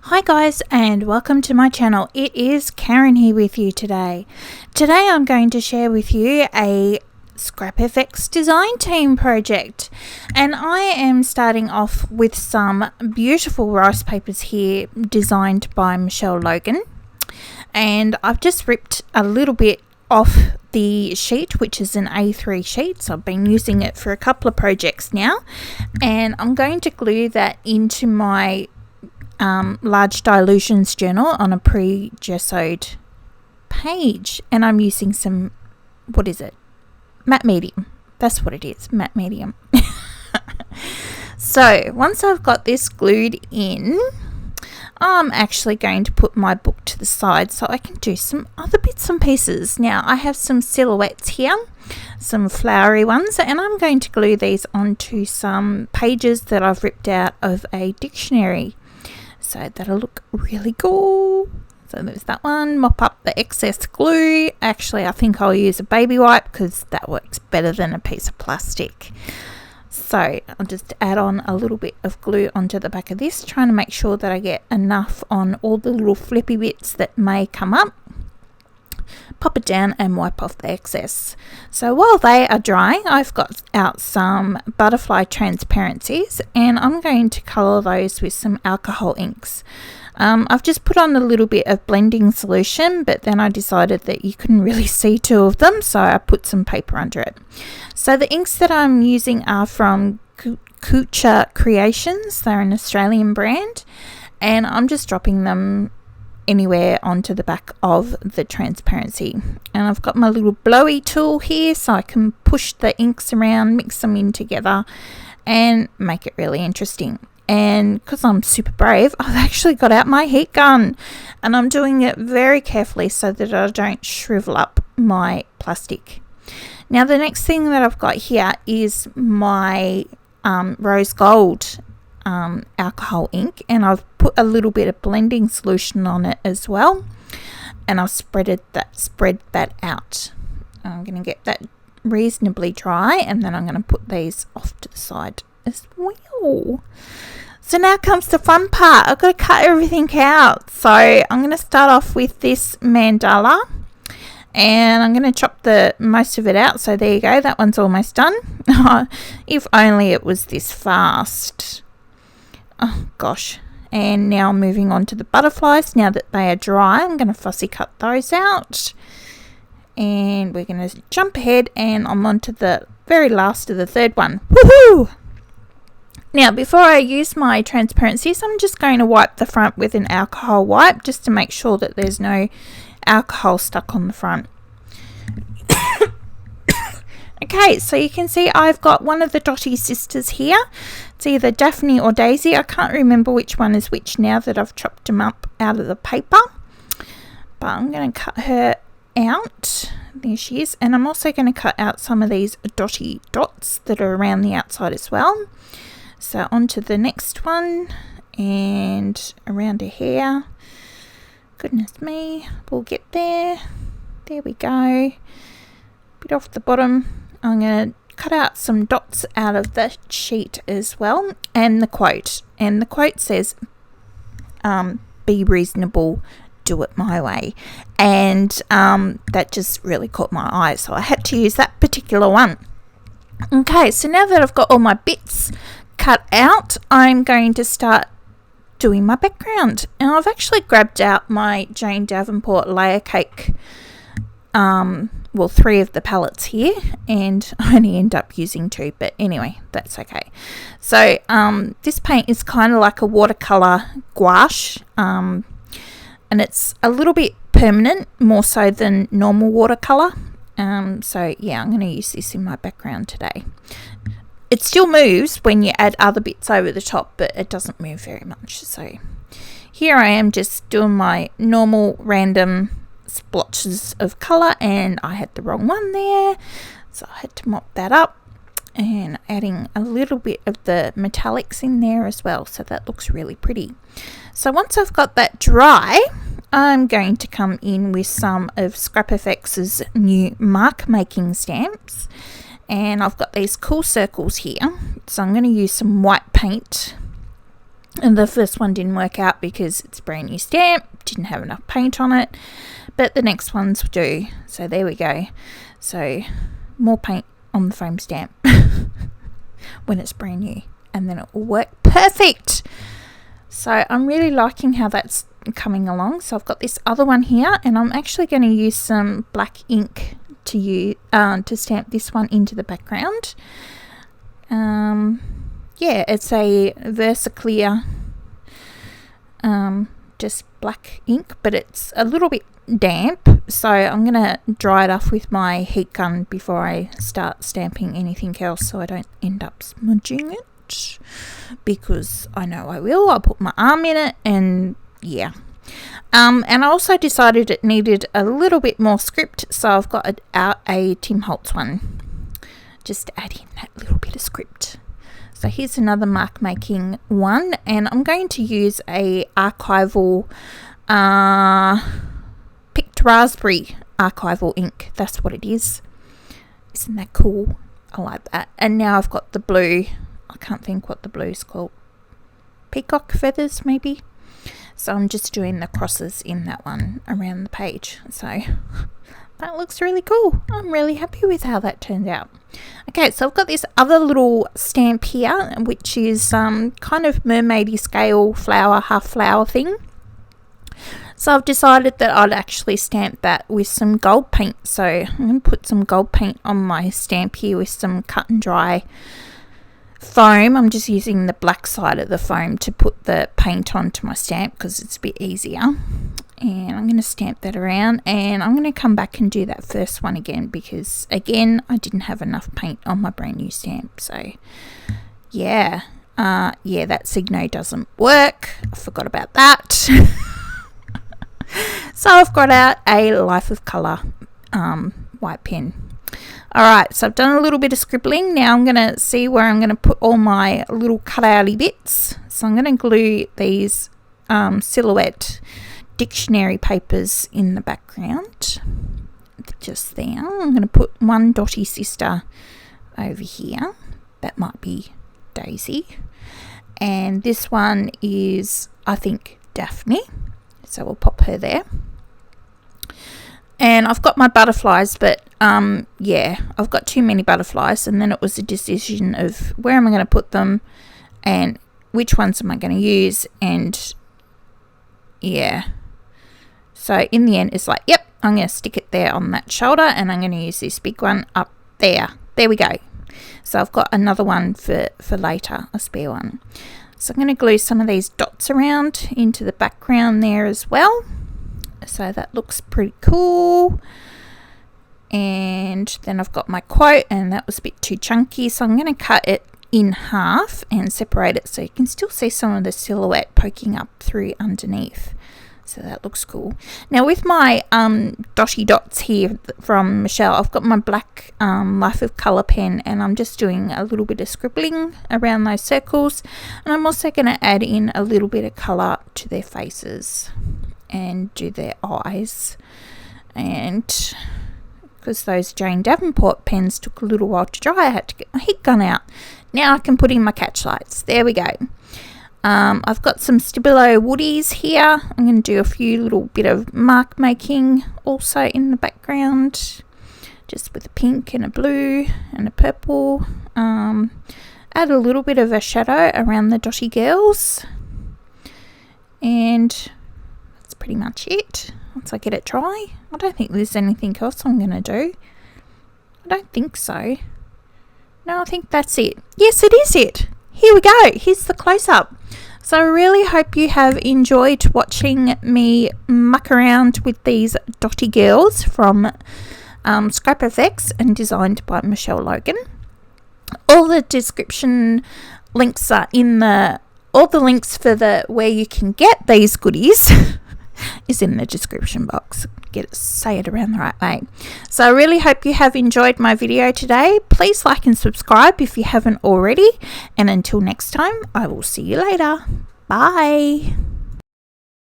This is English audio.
Hi guys, and welcome to my channel. It is Karen here with you today. Today I'm going to share with you a Scrap FX design team project, and I am starting off with some beautiful rice papers here designed by Michelle Logan, and I've just ripped a little bit off the sheet, which is an A3 sheet, so I've been using it for a couple of projects now, and I'm going to glue that into my large dilutions journal on a pre-gessoed page, and I'm using some, what is it, matte medium. That's what it is, matte medium. So once I've got this glued in, I'm actually going to put my book to the side so I can do some other bits and pieces. Now I have some silhouettes here, some flowery ones, and I'm going to glue these onto some pages that I've ripped out of a dictionary. So that'll look really cool. So there's that one. Mop up the excess glue. Actually, I think I'll use a baby wipe because that works better than a piece of plastic. So I'll just add on a little bit of glue onto the back of this, trying to make sure that I get enough on all the little flippy bits that may come up. Pop it down and wipe off the excess. So while they are drying, I've got out some butterfly transparencies, and I'm going to colour those with some alcohol inks. I've just put on a little bit of blending solution, but then I decided that you couldn't really see two of them, so I put some paper under it. So the inks that I'm using are from Kucha Creations. They're an Australian brand, and I'm just dropping them anywhere onto the back of the transparency. And I've got my little blowy tool here so I can push the inks around, mix them in together and make it really interesting. And because I'm super brave, I've actually got out my heat gun, and I'm doing it very carefully so that I don't shrivel up my plastic. Now the next thing that I've got here is my rose gold alcohol ink, and I've put a little bit of blending solution on it as well, and I've spread that out. I'm going to get that reasonably dry, and then I'm going to put these off to the side as well. So now comes the fun part. I've got to cut everything out. So I'm going to start off with this mandala, and I'm going to chop the most of it out. So there you go, that one's almost done. If only it was this fast. Oh gosh. And now moving on to the butterflies. Now that they are dry, I'm going to fussy cut those out, and we're going to jump ahead, and I'm on to the very last of the third one. Woohoo! Now before I use my transparencies, I'm just going to wipe the front with an alcohol wipe just to make sure that there's no alcohol stuck on the front. Okay, so you can see I've got one of the Dotty sisters here. It's either Daphne or Daisy. I can't remember which one is which now that I've chopped them up out of the paper. But I'm going to cut her out. There she is. And I'm also going to cut out some of these dotty dots that are around the outside as well. So on to the next one, and around her hair. Goodness me, we'll get there. There we go. Bit off the bottom. I'm going to cut out some dots out of the sheet as well, and the quote. And the quote says, be reasonable, do it my way. And that just really caught my eye, so I had to use that particular one. Okay, so now that I've got all my bits cut out, I'm going to start doing my background. And I've actually grabbed out my Jane Davenport layer cake, well, 3 of the palettes here, and I only end up using 2, but anyway, that's okay. So this paint is kind of like a watercolor gouache, and it's a little bit permanent, more so than normal watercolor. So yeah, I'm going to use this in my background today. It still moves when you add other bits over the top, but it doesn't move very much. So here I am just doing my normal random splotches of colour, and I had the wrong one there, so I had to mop that up, and adding a little bit of the metallics in there as well, so that looks really pretty. So once I've got that dry, I'm going to come in with some of Scrap FX's new mark making stamps, and I've got these cool circles here, so I'm going to use some white paint And the first one didn't work out because it's a brand new stamp, didn't have enough paint on it, but the next ones do. So there we go. So more paint on the foam stamp when it's brand new, and then it will work perfect. So I'm really liking how that's coming along. So I've got this other one here, and I'm actually going to use some black ink to stamp this one into the background. Yeah, it's a VersaClear just black ink, but it's a little bit damp, so I'm going to dry it off with my heat gun before I start stamping anything else, so I don't end up smudging it, because I know I will. I'll put my arm in it, and yeah. And I also decided it needed a little bit more script, so I've got a Tim Holtz one, just to add in that little bit of script. So here's another mark making one, and I'm going to use a archival picked raspberry archival ink. That's what it is. Isn't that cool? I like that. And now I've got the blue. I can't think what the blue's called. Peacock feathers maybe. So I'm just doing the crosses in that one around the page. So that looks really cool. I'm really happy with how that turned out. Okay, so I've got this other little stamp here, which is kind of mermaidy scale flower, half flower thing. So I've decided that I'd actually stamp that with some gold paint. So I'm going to put some gold paint on my stamp here with some cut and dry foam. I'm just using the black side of the foam to put the paint onto my stamp because it's a bit easier. And I'm going to stamp that around, and I'm going to come back and do that first one again because, again, I didn't have enough paint on my brand new stamp. So, yeah. Yeah, that Signo doesn't work. I forgot about that. So I've got out a Life of Colour white pen. Alright, so I've done a little bit of scribbling. Now I'm going to see where I'm going to put all my little cutouty bits. So I'm going to glue these silhouette dictionary papers in the background. Just there. I'm going to put one Dotty sister over here. That might be Daisy. And this one is, I think, Daphne. So we'll pop her there. And I've got my butterflies, but yeah, I've got too many butterflies, and then it was a decision of where am I going to put them and which ones am I going to use, and yeah. So in the end, it's like, yep, I'm going to stick it there on that shoulder, and I'm going to use this big one up there. There we go. So I've got another one for later, a spare one. So I'm going to glue some of these dots around into the background there as well. So that looks pretty cool. And then I've got my quote, and that was a bit too chunky, so I'm going to cut it in half and separate it so you can still see some of the silhouette poking up through underneath. So that looks cool. Now with my dotty dots here from Michelle, I've got my black Life of Colour pen, and I'm just doing a little bit of scribbling around those circles, and I'm also going to add in a little bit of colour to their faces and do their eyes. And because those Jane Davenport pens took a little while to dry, I had to get my heat gun out. Now I can put in my catch lights. There we go. I've got some Stabilo woodies here. I'm going to do a few little bit of mark making also in the background, just with a pink and a blue and a purple. Add a little bit of a shadow around the dotty girls, and that's pretty much it. Once I get it dry, I don't think there's anything else I'm going to do. I don't think so. No, I think that's it. Yes, it is it. Here we go. Here's the close-up. So I really hope you have enjoyed watching me muck around with these dotty girls from Scrap FX and designed by Michelle Logan. All the description links are in all the links for where you can get these goodies is in the description box. Say it around the right way. So I really hope you have enjoyed my video today. Please like and subscribe if you haven't already. And until next time, I will see you later. Bye.